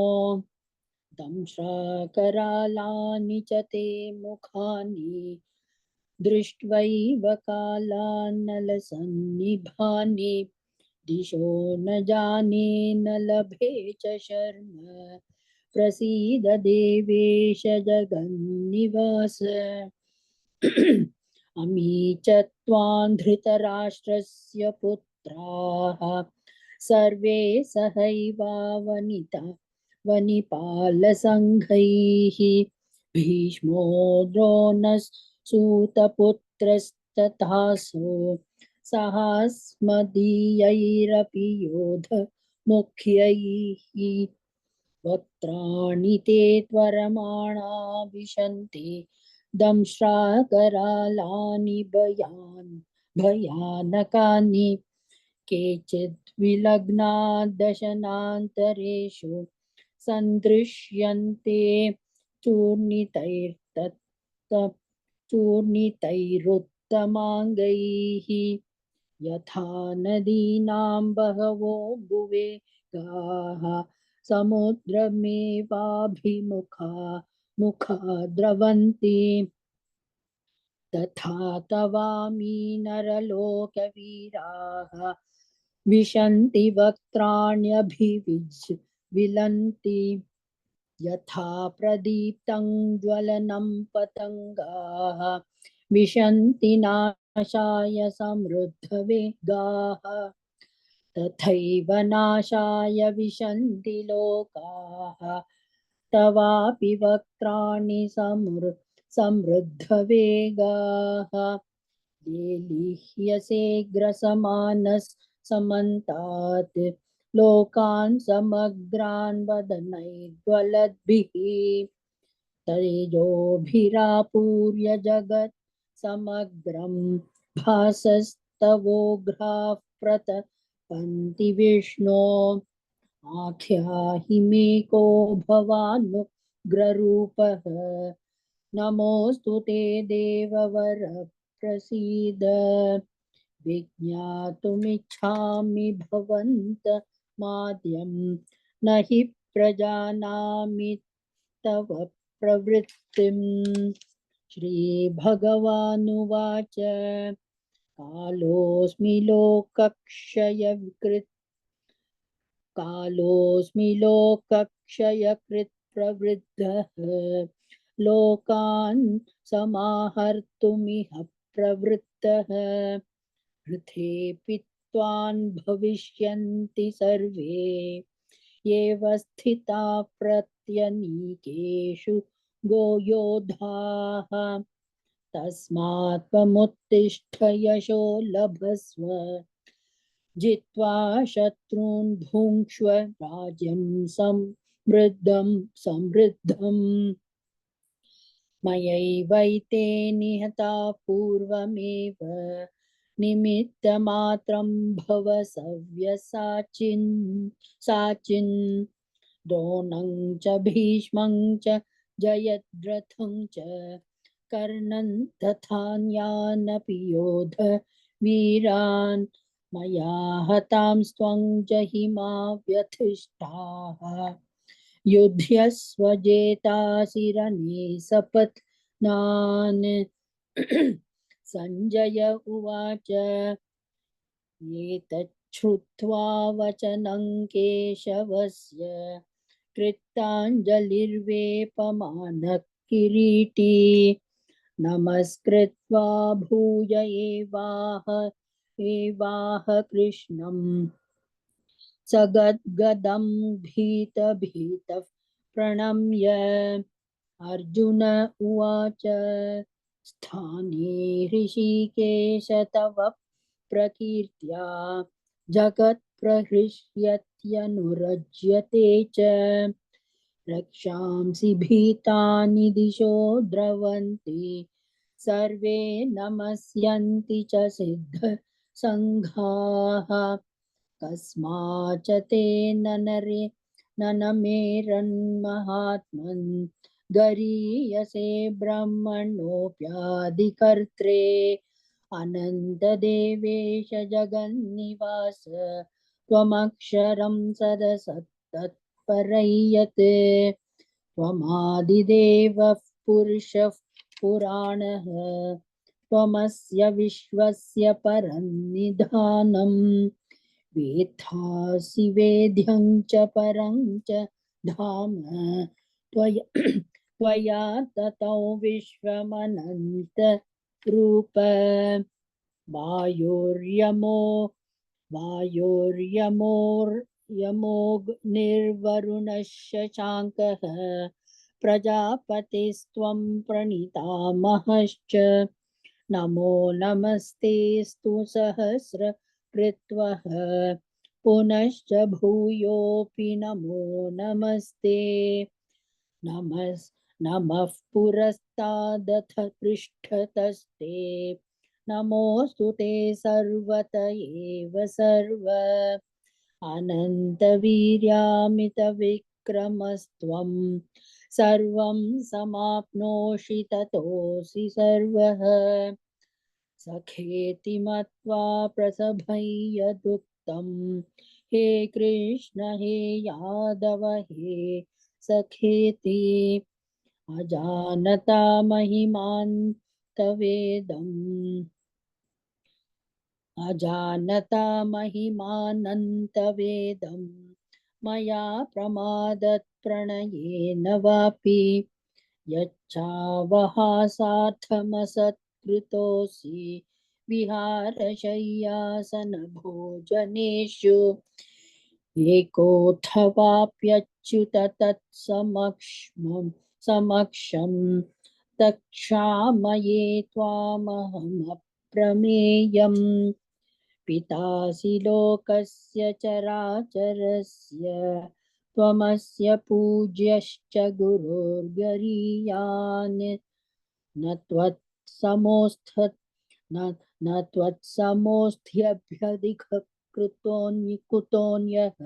दंष्ट्राकरालानि च ते मुखानि दृष्ट्वैव कालानलसन्निभानि दिशो न जाने न लभे च शर्म प्रसीद देवेश जगन्निवास अमी च त्वां धृतराष्ट्रस्य पुत्राः सर्वे सहैवावनिता वनिपालसङ्घैः भीष्मो द्रोणसूतपुत्रस्तथासो सहास्मदीयैरपि योधमुख्यैः वक्त्राणि ते त्वरमाणा विशन्ति दंष्ट्राकरालानि भयानकानि केचिद् विलग्ना दशनान्तरेषु सन्दृश्यन्ते चूर्णितैरुत्तमाङ्गैः यथा नदीनां बहवो भुवेगाः मुखा द्रवन्ति तथा तवामी नरलोकवीराः विशन्ति वक्त्राण्यभिविज्वलन्ति यथा प्रदीप्तं ज्वलनं पतङ्गाः विशन्ति नाशाय समृद्धवेगाः तथैव नाशाय विशन्ति लोकाः तवापि वक्त्राणि समृद्धवेगाः लेलिह्यसे ग्रसमानस् समन्तात् लोकान् समग्रान् वदनैर्ज्वलद्भिः तेजोभिरापूर्य जगत् समग्रं भासस्तवोग्राः प्रतपन्ति विष्णो आख्याहि मे को भवानुग्ररूपः नमोऽस्तु ते देववर प्रसीद विज्ञातुमिच्छामि भवन्तमाद्यं न हि प्रजानामि तव प्रवृत्तिम् श्रीभगवानुवाच कालोऽस्मि लोकक्षयकृत् प्रवृद्धः लोकान् समाहर्तुमिह प्रवृत्तः ऋथेऽपि त्वान् भविष्यन्ति सर्वे एव स्थिता प्रत्यनीकेषु गोयोधाः तस्मात् त्वमुत्तिष्ठ यशो लभस्व जित्वा शत्रून् भुङ्क्ष्व राज्यं समृद्धम् मयैवैते निहता पूर्वमेव निमित्तमात्रं भव साचिन् द्रोणं च भीष्मं च जयद्रथं च कर्णं तथान्यानपि योध वीरान् मया हतांस्त्वं जहिमा व्यथिष्ठाः युध्यस्व जेतासि रणे सपत्नान् संजय उवाच एतच्छ्रुत्वा वचनं केशवस्य कृताञ्जलिर्वेपमानः किरीटी नमस्कृत्वा भूय एवाह कृष्णं सगद्गदं भीतः प्रणम्य अर्जुन उवाच स्थाने ऋषिकेश तव प्रकीर्त्या जगत्प्रहृष्यत्यनुरज्यते च रक्षांसि भीतानि दिशो द्रवन्ति सर्वे नमस्यन्ति च सिद्धसङ्घाः कस्माच्च तेन ननमेरन्महात्मन् गरीयसे ब्रह्मणोऽप्यादिकर्त्रे अनन्तदेवेश जगन्निवास त्वमक्षरं सदसत्तत्परयत् त्वमादिदेवः पुरुषः पुराणः त्वमस्य विश्वस्य परन्निधानम् वेत्थासि वेद्यं च परं च धाम त्वया ततो विश्वमनन्तरूप वायोर्यमोऽग्निर्वरुणः शशाङ्कः प्रजापतिस्त्वं प्रणीतामहश्च नमो नमस्तेऽस्तु सहस्रकृत्वः पुनश्च भूयोऽपि नमो नमस्ते नमः पुरस्तादथ पृष्ठतस्ते नमोऽस्तु ते सर्वत एव सर्व अनन्तवीर्यामितविक्रमस्त्वं सर्वं समाप्नोषि ततोऽसि सर्वः सखेति मत्वा प्रसभयदुक्तं हे कृष्ण हे यादव हे सखेति अजानता महिमानन्तवेदं मया प्रमादत् प्रणयेन वापि यच्छावहासार्थमसत्कृतोऽसि विहारशय्यासनभोजनेषु एकोऽथवाप्यच्युत तत्समक्षं तत्क्षामये त्वामहमप्रमेयम् पितासि लोकस्य चराचरस्य त्वमस्य पूज्यश्च गुरुर्गरीयान् न त्वत्समोऽस्त्यभ्यधिककृतोऽन्यः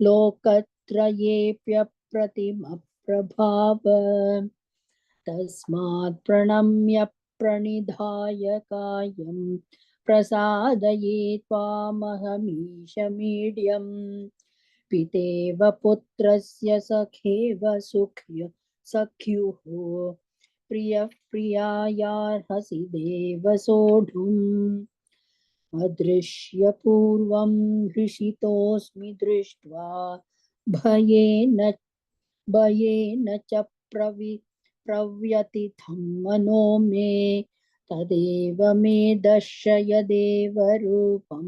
लोकत्रयेऽप्यप्रतिमप्रभाव तस्मात् प्रणम्य प्रणिधाय कायं प्रसादये त्वामहमीशमीड्यं पितेव पुत्रस्य सखेव सख्युः प्रियः प्रियायार्हसि देव सोढुम् अदृश्यपूर्वं हृषितोऽस्मि दृष्ट्वा भयेन च प्रव्यथितं मनो मे तदेव मे दर्शय देवरूपं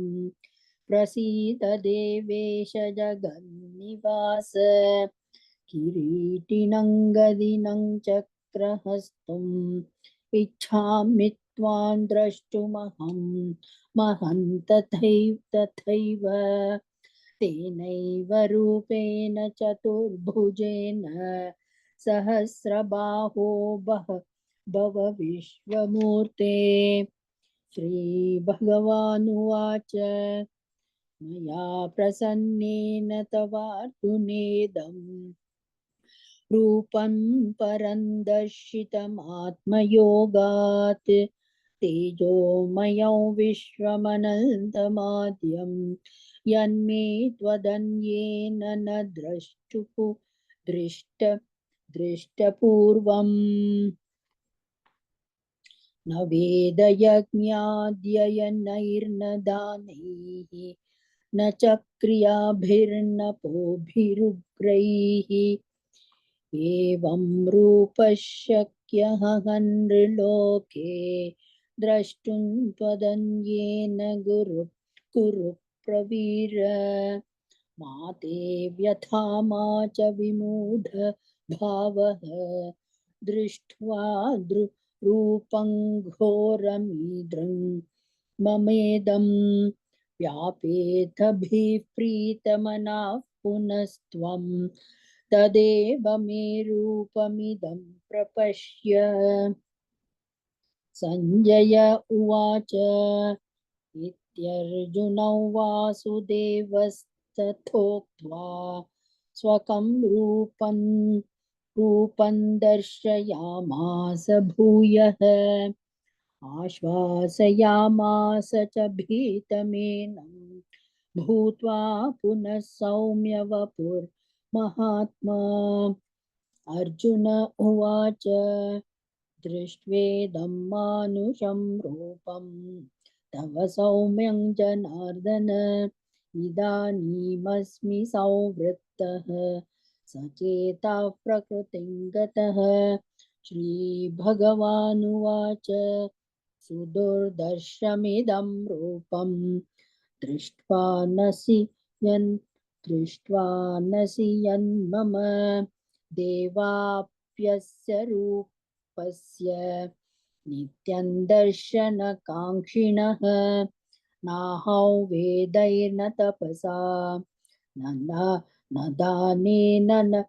प्रसीद देवेश जगन्निवास किरीटिनं गदिनं चक्रहस्तम् इच्छामि त्वां द्रष्टुमहं तथैव तेनैव रूपेण चतुर्भुजेन सहस्रबाहो भव विश्वमूर्ते श्रीभगवानुवाच मया प्रसन्नेन तवार्जुनेदं रूपं परं दर्शितमात्मयोगात् तेजोमयं विश्वमनन्तमाद्यं यन्मे त्वदन्येन न दृष्टपूर्वम् न वेदयज्ञाध्ययनैर्न दानैः न च क्रियाभिर्नपोभिरुग्रैः एवं रूपः शक्यः नृलोके द्रष्टुं त्वदन्येन कुरु प्रवीर मा ते व्यथा मा च विमूढ भावः दृष्ट्वा रूपं घोरमीदृं ममेदं व्यापेतभिः प्रीतमनाः पुनस्त्वं तदेव मे रूपमिदं प्रपश्य संजय उवाच इत्यर्जुनौ वासुदेवस्तथोक्त्वा स्वकं रूपं दर्शयामास भूयः आश्वासयामास च भीतमेनं भूत्वा पुनः सौम्य वपुर्महात्मा अर्जुन उवाच दृष्ट्वेदं मानुषं रूपं तव सौम्यं जनार्दन इदानीमस्मि संवृत्तः सचेता प्रकृतिं गतः श्रीभगवानुवाच सुदुर्दर्शमिदं रूपं दृष्ट्वा नसि यन्मम देवाप्यस्य रूपस्य नित्यं दर्शनकाङ्क्षिणः नाहं वेदैर्न तपसा न दानेन न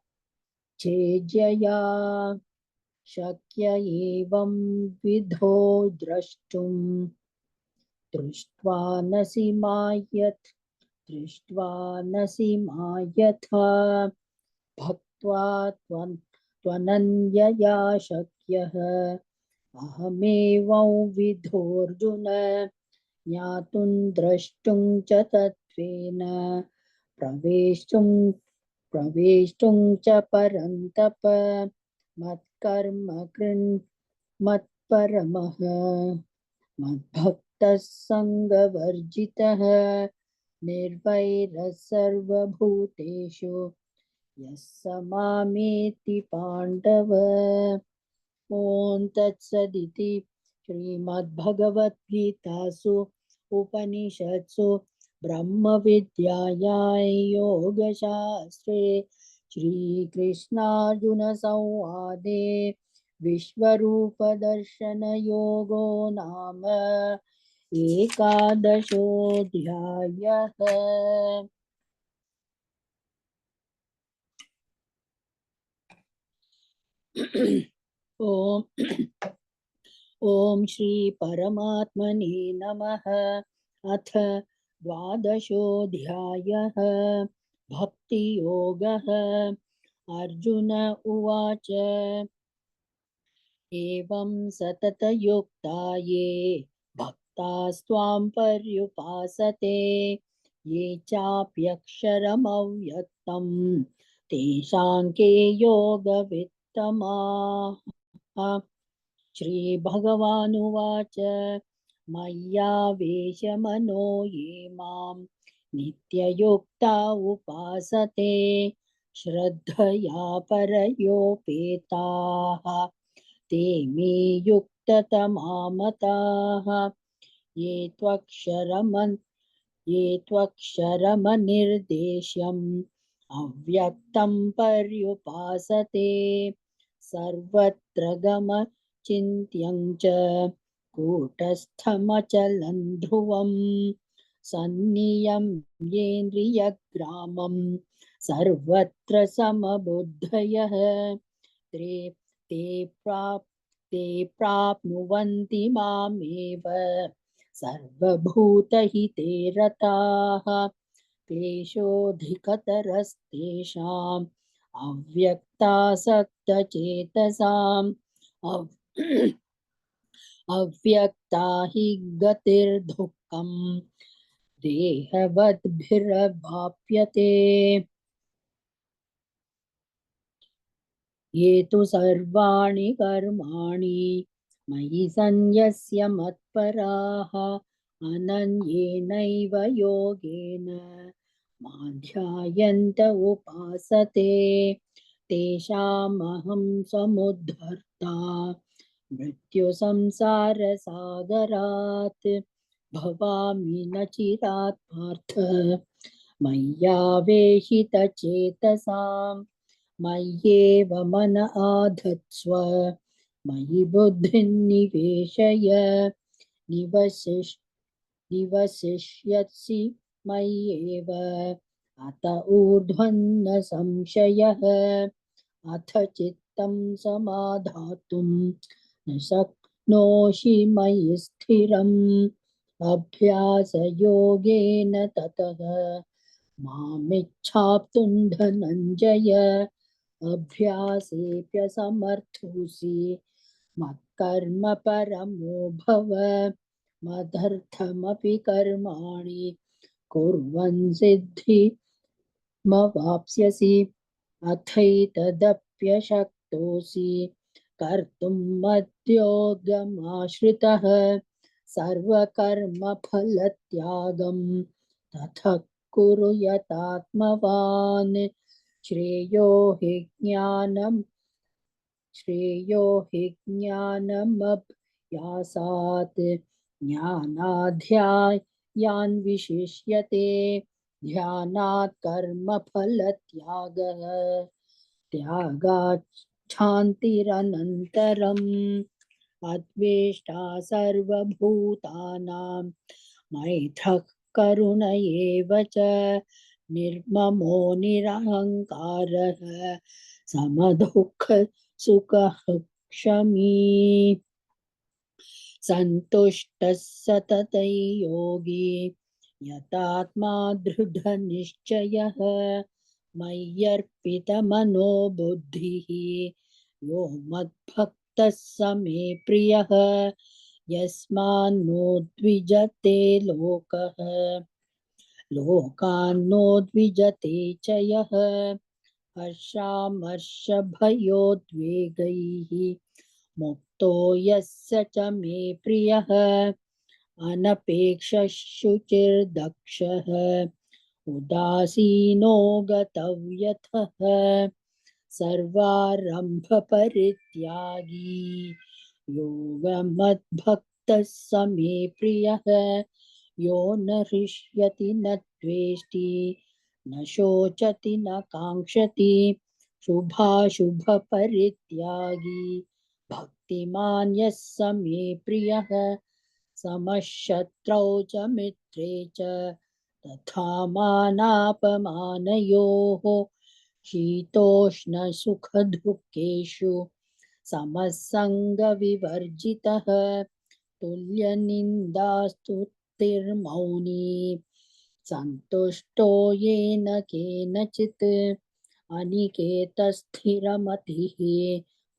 चेज्यया शक्य एवं विधो दृष्ट्वा नसि मायथा भक्त्वा त्वनन्यया शक्यः अहमेवं विधोऽर्जुन ज्ञातुं द्रष्टुं च तत्त्वेन प्रवेष्टुं च परन्तप मत्कर्म मत्परमः मद्भक्तः सङ्गवर्जितः निर्वैरः सर्वभूतेषु यः स मामेति पाण्डव। ॐ तत्सदिति श्रीमद्भगवद्गीतासु उपनिषत्सु ब्रह्मविद्यायां योगशास्त्रे श्रीकृष्णार्जुनसंवादे विश्वरूपदर्शनयोगो नाम एकादशोऽध्यायः। ॐ श्री परमात्मने नमः। अथ द्वादशोऽध्यायः भक्तियोगः। अर्जुन उवाच एवं सततयुक्ता ये भक्तास्त्वां पर्युपासते ये चाप्यक्षरमव्यक्तं तेषां के योगवित्तमाः। श्रीभगवानुवाच मय्यावेशमनो ये मां नित्ययुक्ता उपासते श्रद्धया परयोपेताः ते मे युक्ततमामताः ये त्वक्षरमनिर्देश्यम् अव्यक्तं पर्युपासते सर्वत्र गमचिन्त्यं च कूटस्थमचलं ध्रुवं सन्नियम्येन्द्रियग्रामं सर्वत्र समबुद्धयः ते प्राप्नुवन्ति मामेव सर्वभूतहिते रताः क्लेशोऽधिकतरस्तेषाम् अव्यक्तासक्तचेतसाम् अव्यक्ता हि गतिर्दुःखम् देहवद्भिर्वाप्यते ये तु सर्वाणि कर्माणि मयि सन्न्यस्य मत्पराः अनन्येनैव योगेन मां ध्यायन्त उपासते तेषामहं समुद्धर्ता मृत्युसंसारसागरात् भवामि न चिरात् पार्थ मय्यावेशितचेतसाम् मय्येव मन आधत्स्व मयि बुद्धिं निवेशय निवसिष्यसि मय्येव अत ऊर्ध्वन्न संशयः अथ चित्तं समाधातुं न शक्नोषि मयि स्थिरम् अभ्यासयोगेन ततः मामिच्छाप्तुं धनञ्जय अभ्यासेऽप्यसमर्थोऽसि मत्कर्म परमो भव मदर्थमपि कर्माणि कुर्वन् सिद्धिमवाप्स्यसि अथैतदप्यशक्तोऽसि कर्तुं मद्योगमाश्रितः सर्वकर्मफलत्यागं ततः कुरु यतात्मवान् श्रेयो हि ज्ञानमभ्यासात् ज्ञानाध्यायान् विशिष्यते ध्यानात् कर्मफलत्यागः त्यागात् शान्तिरनन्तरम् अद्वेष्टा सर्वभूतानां मैत्रः करुण एव च निर्ममो निरहङ्कारः समदुःख सुखः क्षमी सन्तुष्टः सततं योगी यतात्मा दृढनिश्चयः मय्यर्पितमनो बुद्धिः यो मद्भक्तः स मे प्रियः यस्मान्नो द्विजते लोकान्नो द्विजते च यः हर्षामर्षभयोद्वेगैः मुक्तो यस्य च मे प्रियः अनपेक्षः शुचिर्दक्षः उदासीनो गतव्यथः सर्वारम्भपरित्यागी योगमद्भक्तः स मे प्रियः यो न हृष्यति न द्वेष्टि न शोचति न काङ्क्षति शुभाशुभपरित्यागी भक्तिमान् यः स मे प्रियः समशत्रौ च मित्रे च तथा मानापमानयोः शीतोष्णसुखदुःखेषु समसङ्गविवर्जितः तुल्यनिन्दास्तुतिर्मौनी सन्तुष्टो येन केनचित् अनिकेतस्थिरमतिः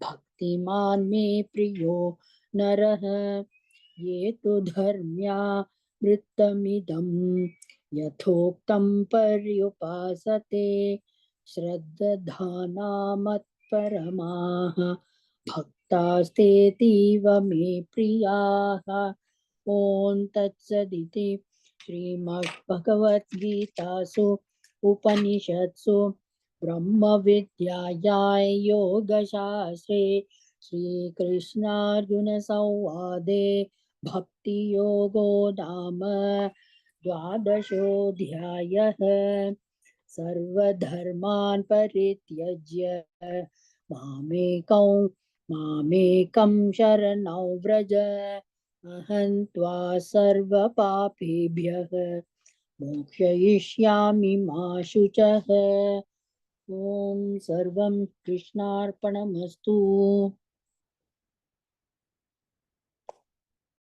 भक्तिमान् मे प्रियो नरः ये तु धर्म्यामृतमिदं यथोक्तं पर्युपासते श्रद्धानामत्परमाः भक्तास्तेतीव मे प्रियाः ॐ तत्सदिति श्रीमद्भगवद्गीतासु उपनिषत्सु ब्रह्मविद्यायां योगशास्त्रे श्रीकृष्णार्जुनसंवादे भक्तियोगो नाम द्वादशोऽध्यायः सर्वधर्मान् परित्यज्य मामेकं शरणं व्रज अहं त्वा सर्वपापेभ्यः मोक्षयिष्यामि मा शुचः। ॐ सर्वं कृष्णार्पणमस्तु।